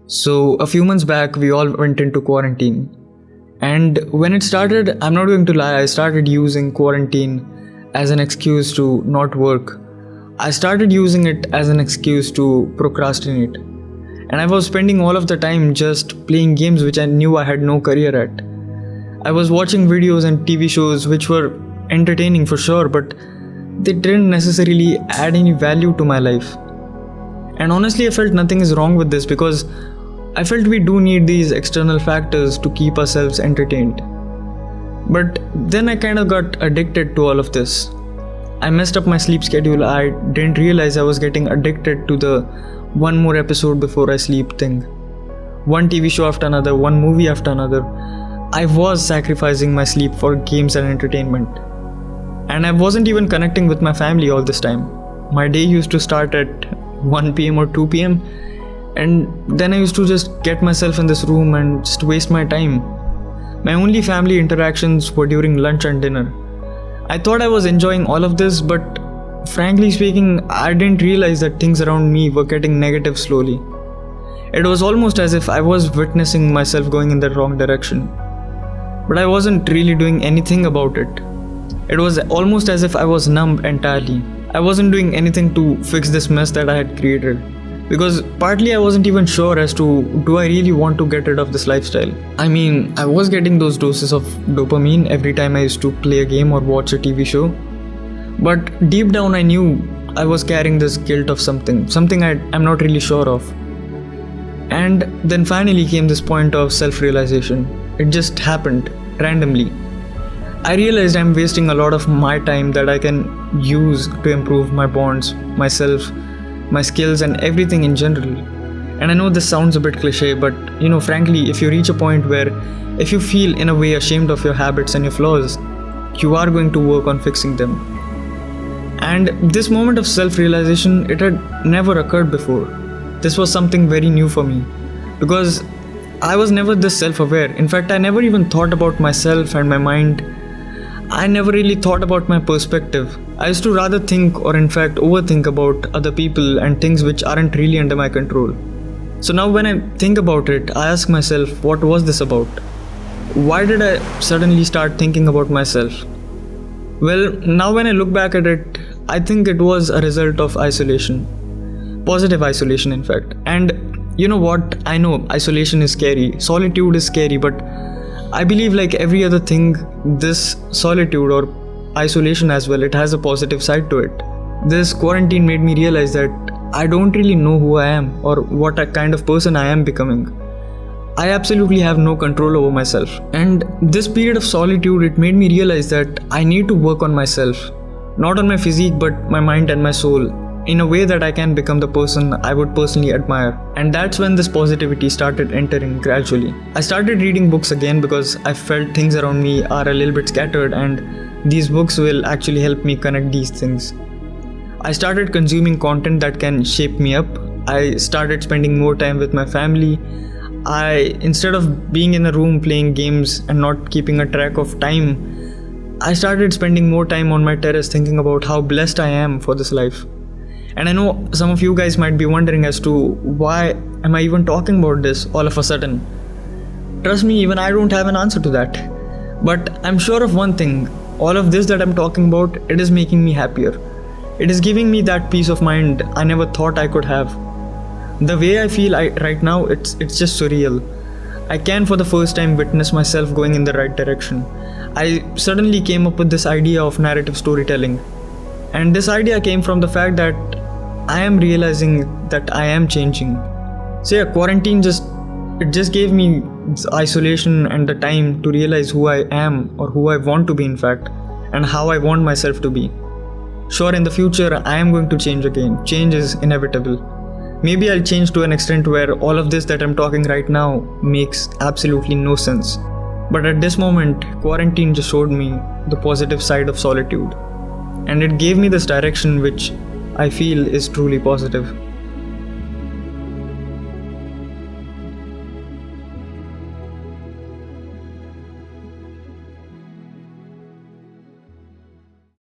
So, a few months back, we all went into quarantine. And when it started, I'm not going to lie, I started using quarantine as an excuse to not work. I started using it as an excuse to procrastinate. And I was spending all of the time just playing games which I knew I had no career at. I was watching videos and TV shows which were entertaining for sure, but they didn't necessarily add any value to my life. And honestly, I felt nothing is wrong with this because I felt we do need these external factors to keep ourselves entertained. But then I kind of got addicted to all of this. I messed up my sleep schedule. I didn't realize I was getting addicted to the one more episode before I sleep thing. One TV show after another, one movie after another. I was sacrificing my sleep for games and entertainment. And I wasn't even connecting with my family all this time. My day used to start at 1 pm or 2 pm, and then I used to just get myself in this room and just waste my time. My only family interactions were during lunch and dinner. I thought I was enjoying all of this, but frankly speaking, I didn't realize that things around me were getting negative slowly. It was almost as if I was witnessing myself going in the wrong direction. But I wasn't really doing anything about it. It was almost as if I was numb entirely. I wasn't doing anything to fix this mess that I had created. Because partly I wasn't even sure as to do I really want to get rid of this lifestyle. I mean, I was getting those doses of dopamine every time I used to play a game or watch a TV show. But deep down I knew I was carrying this guilt of something I'm not really sure of. And then finally came this point of self-realization. It just happened, randomly. I realized I'm wasting a lot of my time that I can use to improve my bonds, myself, my skills and everything in general. And I know this sounds a bit cliche, but frankly, if you reach a point where if you feel in a way ashamed of your habits and your flaws, you are going to work on fixing them. And this moment of self-realization, it had never occurred before. This was something very new for me because I was never this self-aware. In fact, I never even thought about myself and my mind. I never really thought about my perspective. I used to rather think or in fact overthink about other people and things which aren't really under my control. So now when I think about it, I ask myself, what was this about? Why did I suddenly start thinking about myself? Well, now when I look back at it, I think it was a result of isolation. Positive isolation, in fact. And you know what? I know isolation is scary. Solitude is scary, but I believe like every other thing, this solitude or isolation as well, it has a positive side to it. This quarantine made me realize that I don't really know who I am or what a kind of person I am becoming. I absolutely have no control over myself. And this period of solitude, it made me realize that I need to work on myself. Not on my physique, but my mind and my soul, in a way that I can become the person I would personally admire. And that's when this positivity started entering gradually. I started reading books again because I felt things around me are a little bit scattered and these books will actually help me connect these things. I started consuming content that can shape me up. I started spending more time with my family. Instead of being in a room playing games and not keeping a track of time, I started spending more time on my terrace thinking about how blessed I am for this life. And I know some of you guys might be wondering as to why am I even talking about this all of a sudden. Trust me, even I don't have an answer to that. But I'm sure of one thing, all of this that I'm talking about, it is making me happier. It is giving me that peace of mind I never thought I could have. The way I feel right now, it's just surreal. I can for the first time witness myself going in the right direction. I suddenly came up with this idea of narrative storytelling. And this idea came from the fact that I am realizing that I am changing. So yeah, quarantine just gave me this isolation and the time to realize who I am or who I want to be in fact, and how I want myself to be. Sure, in the future I am going to change again. Change is inevitable. Maybe I'll change to an extent where all of this that I'm talking right now makes absolutely no sense. But at this moment, quarantine just showed me the positive side of solitude. And it gave me this direction which I feel is truly positive.